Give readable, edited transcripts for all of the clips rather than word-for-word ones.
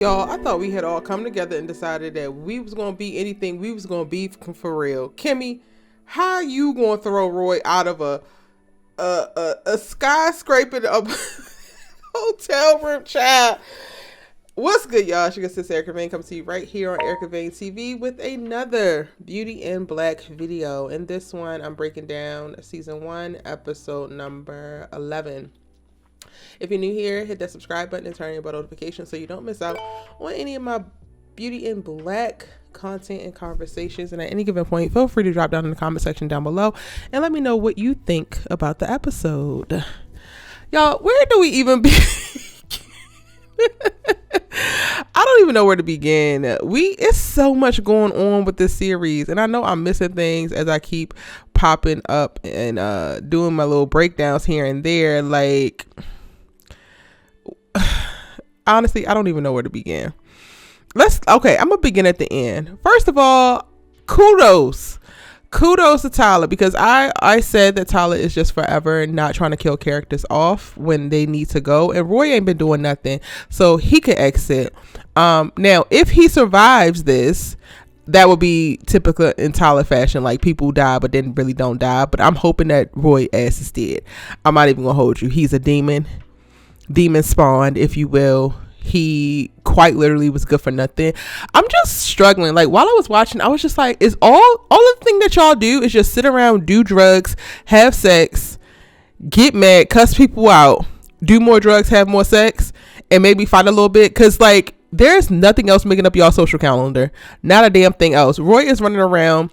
Y'all, I thought we had all come together and decided that we was gonna be anything we was gonna be for real. Kimmie, how you gonna throw Roy out of a skyscraper of hotel room, child? What's good, y'all? It's your good sis Erica Vane comes to you right here on Erica Vane TV with another Beauty in Black video. In this one, I'm breaking down season 1, episode number 11. If you're new here, hit that subscribe button and turn on your bell notifications so you don't miss out on any of my Beauty in Black content and conversations. And at any given point, feel free to drop down in the comment section down below and let me know what you think about the episode. Y'all, where do we even begin? I don't even know where to begin. It's so much going on with this series, and I know I'm missing things as I keep popping up and doing my little breakdowns here and there. Like, honestly, I don't even know where to begin. I'm gonna begin at the end. First of all, kudos to Tyler, because I said that Tyler is just forever not trying to kill characters off when they need to go, and Roy ain't been doing nothing, so he could exit. Now if he survives this, that would be typical in Tyler fashion, like people die but then really don't die. But I'm hoping that Roy ass is dead. I'm not even gonna hold you. He's a demon spawned, if you will. He quite literally was good for nothing. I'm just struggling. Like, while I was watching, I was just like, is all the thing that y'all do is just sit around, do drugs, have sex, get mad, cuss people out, do more drugs, have more sex, and maybe fight a little bit? Because, like, there's nothing else making up y'all social calendar. Not a damn thing else. Roy is running around.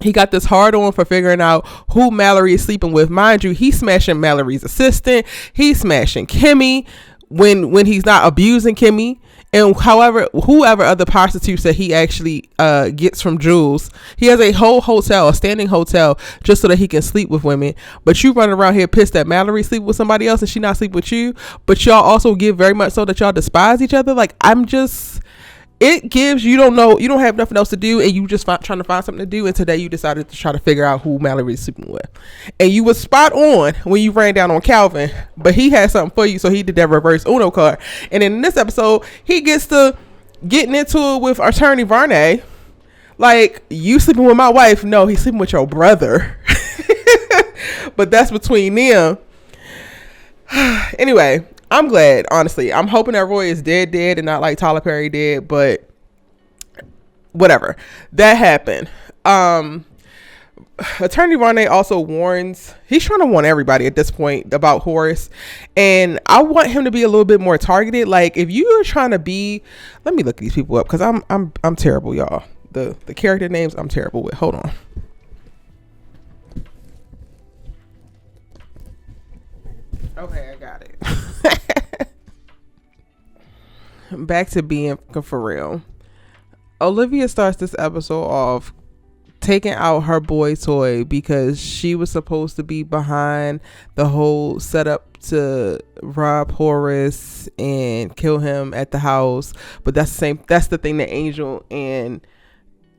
He got this hard on for figuring out who Mallory is sleeping with. Mind you, he's smashing Mallory's assistant. He's smashing Kimmie when he's not abusing Kimmie. And whoever other prostitutes that he actually gets from Jules. He has a whole hotel, a standing hotel, just so that he can sleep with women. But you running around here pissed that Mallory sleep with somebody else and she not sleep with you. But y'all also give very much so that y'all despise each other. Like, it gives, you don't have nothing else to do, and you just trying to find something to do. And today you decided to try to figure out who Mallory is sleeping with, and you was spot on when you ran down on Calvin, but he had something for you, so he did that reverse Uno card. And in this episode, he gets to getting into it with attorney Varney. Like, you sleeping with my wife? No, he's sleeping with your brother. But that's between them. Anyway, I'm glad, honestly. I'm hoping that Roy is dead and not like Tyler Perry did, but whatever. That happened. Attorney Varney also warns, he's trying to warn everybody at this point about Horace, and I want him to be a little bit more targeted. Like, if you are trying to be, let me look these people up, because I'm terrible, y'all. The character names I'm terrible with. Hold on. Okay, I got it. Back to being for real. Olivia starts this episode off taking out her boy toy because she was supposed to be behind the whole setup to rob Horace and kill him at the house. But that's the thing that Angel and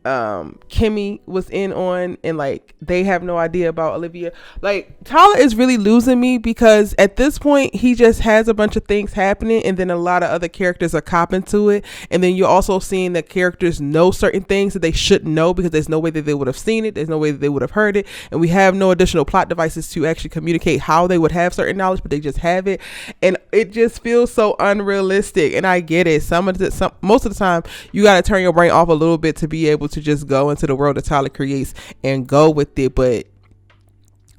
Kimmie was in on, and like they have no idea about Olivia. Like, Tyler is really losing me, because at this point he just has a bunch of things happening, and then a lot of other characters are copping to it, and then you're also seeing that characters know certain things that they shouldn't know, because there's no way that they would have seen it, there's no way that they would have heard it, and we have no additional plot devices to actually communicate how they would have certain knowledge, but they just have it, and it just feels so unrealistic. And I get it, most of the time you got to turn your brain off a little bit to be able to just go into the world that Tyler creates and go with it, but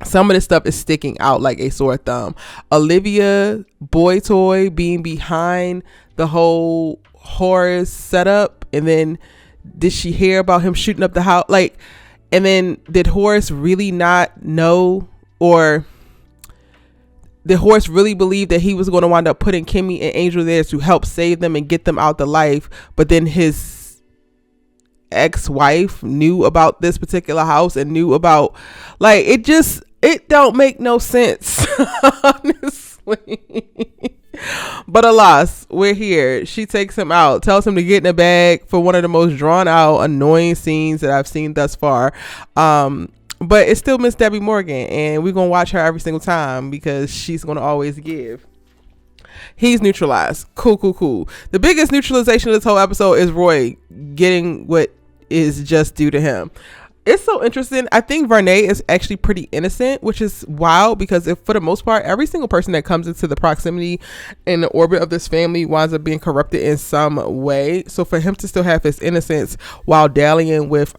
some of this stuff is sticking out like a sore thumb. Olivia boy toy being behind the whole Horace setup, and then did she hear about him shooting up the house? Like, and then did Horace really not know, or did Horace really believe that he was going to wind up putting Kimmie and Angel there to help save them and get them out the life, but then his ex-wife knew about this particular house and knew about, like, it don't make no sense. Honestly. But alas, we're here. She takes him out, tells him to get in a bag for one of the most drawn out, annoying scenes that I've seen thus far. But it's still Miss Debbi Morgan, and we're gonna watch her every single time because she's gonna always give. He's neutralized. Cool. The biggest neutralization of this whole episode is Roy getting what is just due to him. It's so interesting. I think Varney is actually pretty innocent, which is wild because if for the most part, every single person that comes into the proximity in the orbit of this family winds up being corrupted in some way. So for him to still have his innocence while dallying with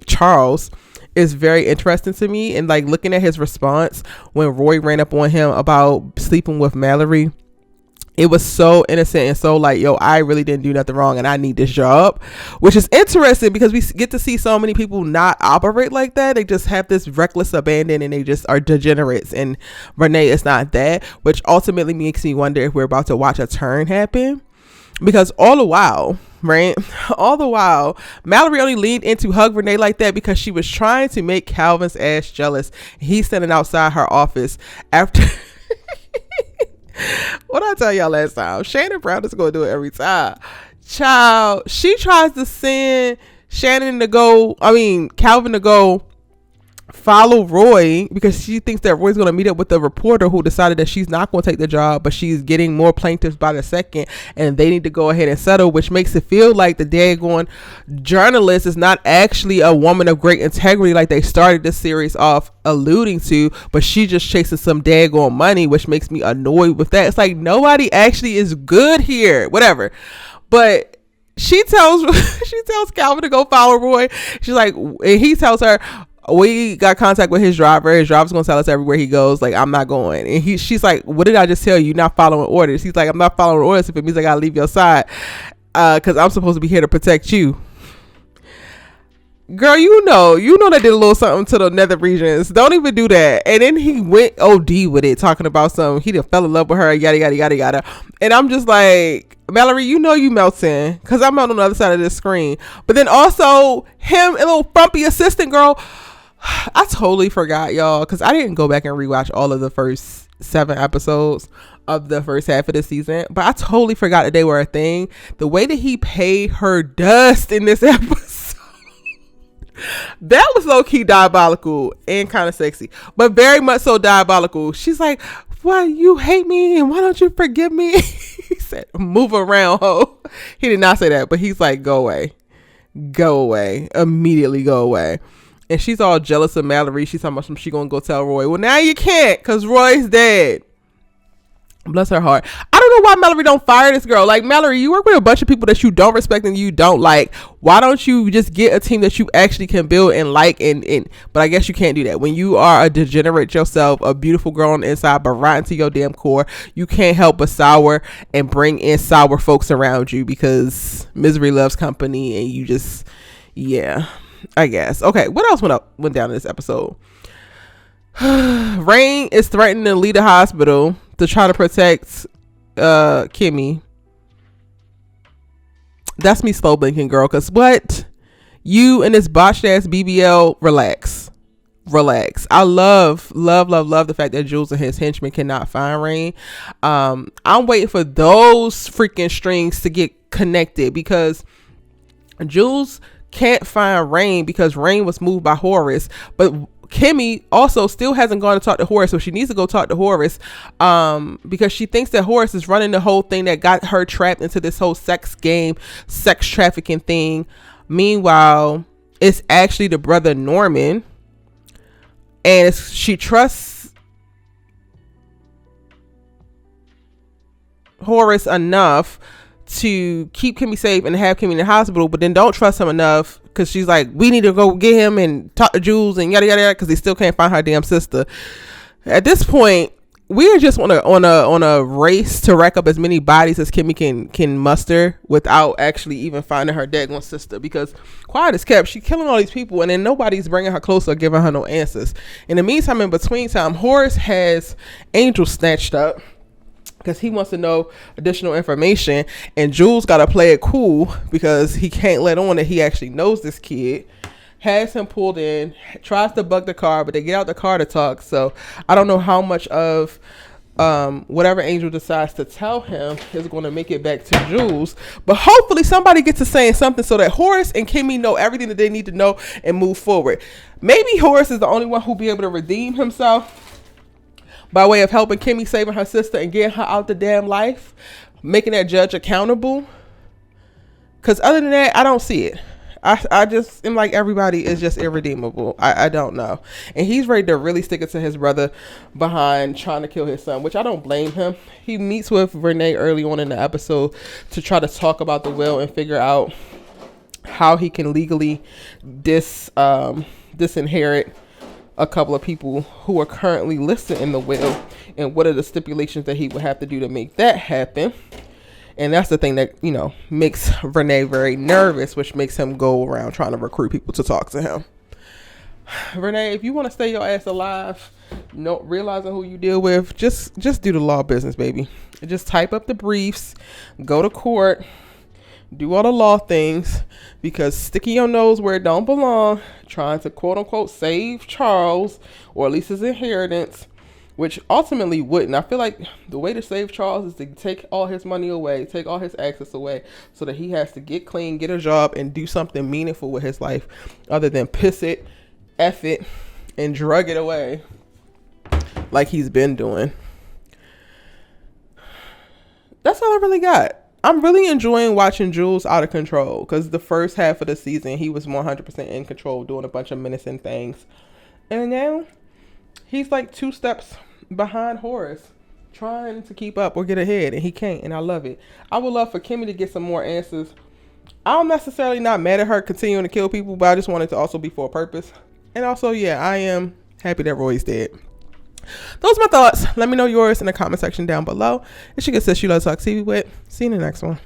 Charles is very interesting to me. And like looking at his response when Roy ran up on him about sleeping with Mallory, it was so innocent and so like, yo, I really didn't do nothing wrong and I need this job, which is interesting because we get to see so many people not operate like that. They just have this reckless abandon and they just are degenerates, and Renee is not that, which ultimately makes me wonder if we're about to watch a turn happen, because all the while, Mallory only leaned in to hug Renee like that because she was trying to make Calvin's ass jealous. He's standing outside her office after what I tell y'all last time, Shannon Brown is going to do it every time. Child, she tries to send Calvin to go follow Roy because she thinks that Roy's going to meet up with the reporter who decided that she's not going to take the job, but she's getting more plaintiffs by the second and they need to go ahead and settle, which makes it feel like the daggone journalist is not actually a woman of great integrity like they started this series off alluding to, but she just chasing some daggone money, which makes me annoyed with that. It's like nobody actually is good here, whatever. But she tells Calvin to go follow Roy. She's like, and he tells her, we got contact with his driver. His driver's gonna tell us everywhere he goes. Like, I'm not going. And she's like, what did I just tell you? You're not following orders. He's like, I'm not following orders if it means I gotta leave your side, because I'm supposed to be here to protect you. Girl, you know they did a little something to the nether regions. Don't even do that. And then he went OD with it, talking about he done fell in love with her, yada yada yada yada. And I'm just like, Mallory, you melting, because I'm out on the other side of this screen. But then also him, a little frumpy assistant girl. I totally forgot, y'all, because I didn't go back and rewatch all of the first 7 episodes of the first half of the season, but I totally forgot that they were a thing. The way that he paid her dust in this episode, that was low-key diabolical and kind of sexy, but very much so diabolical. She's like, why you hate me and why don't you forgive me? He said, move around, ho. He did not say that, but he's like, go away, immediately go away. And she's all jealous of Mallory. She's talking about she gonna go tell Roy. Well, now you can't, because Roy's dead. Bless her heart. I don't know why Mallory don't fire this girl. Like, Mallory, you work with a bunch of people that you don't respect and you don't like. Why don't you just get a team that you actually can build and like? And but I guess you can't do that when you are a degenerate yourself, a beautiful girl on the inside, but rotten to your damn core. You can't help but sour and bring in sour folks around you because misery loves company, and you just, yeah. I guess. Okay, what else went down in this episode? Rain is threatening to leave the hospital to try to protect Kimmie. That's me slow blinking, girl, because what? You and this botched ass BBL, relax. I love the fact that Jules and his henchmen cannot find Rain. I'm waiting for those freaking strings to get connected, because Jules can't find Rain because Rain was moved by Horace, but Kimmie also still hasn't gone to talk to Horace, so she needs to go talk to Horace because she thinks that Horace is running the whole thing that got her trapped into this whole sex trafficking thing. Meanwhile, it's actually the brother Norman, and she trusts Horace enough to keep Kimmie safe and have Kimmie in the hospital, but then don't trust him enough because she's like, we need to go get him and talk to Jules and yada yada yada, because they still can't find her damn sister. At this point, we are just on a race to rack up as many bodies as Kimmie can muster without actually even finding her daggone sister, because quiet is kept. She's killing all these people and then nobody's bringing her closer or giving her no answers. In the meantime, in between time, Horace has Angel snatched up because he wants to know additional information, and Jules got to play it cool because he can't let on that he actually knows this kid. Has him pulled in, tries to bug the car, but they get out the car to talk. So I don't know how much of whatever Angel decides to tell him is going to make it back to Jules, but hopefully somebody gets to saying something so that Horace and Kimmie know everything that they need to know and move forward. Maybe Horace is the only one who'll be able to redeem himself. by way of helping Kimmie saving her sister and getting her out the damn life, making that judge accountable. Because other than that, I don't see it. I just am like, everybody is just irredeemable. I don't know. And he's ready to really stick it to his brother behind trying to kill his son, which I don't blame him. He meets with Renee early on in the episode to try to talk about the will and figure out how he can legally disinherit a couple of people who are currently listed in the will, and what are the stipulations that he would have to do to make that happen. And that's the thing that, you know, makes Renee very nervous, which makes him go around trying to recruit people to talk to him. Renee, if you want to stay your ass alive, realizing who you deal with, just do the law business, baby. Just type up the briefs, go to court, do all the law things, because sticking your nose where it don't belong, trying to quote unquote save Charles, or at least his inheritance, which ultimately wouldn't. I feel like the way to save Charles is to take all his money away, take all his access away, so that he has to get clean, get a job, and do something meaningful with his life other than piss it, F it, and drug it away like he's been doing. That's all I really got. I'm really enjoying watching Jules out of control, because the first half of the season, he was 100% in control, doing a bunch of menacing things. And now he's like 2 steps behind Horace, trying to keep up or get ahead, and he can't, and I love it. I would love for Kimmie to get some more answers. I'm necessarily not mad at her continuing to kill people, but I just want it to also be for a purpose. And also, yeah, I am happy that Roy's dead. Those are my thoughts. Let me know yours in the comment section down below. It's your good sis, you love to talk TV with. See you in the next one.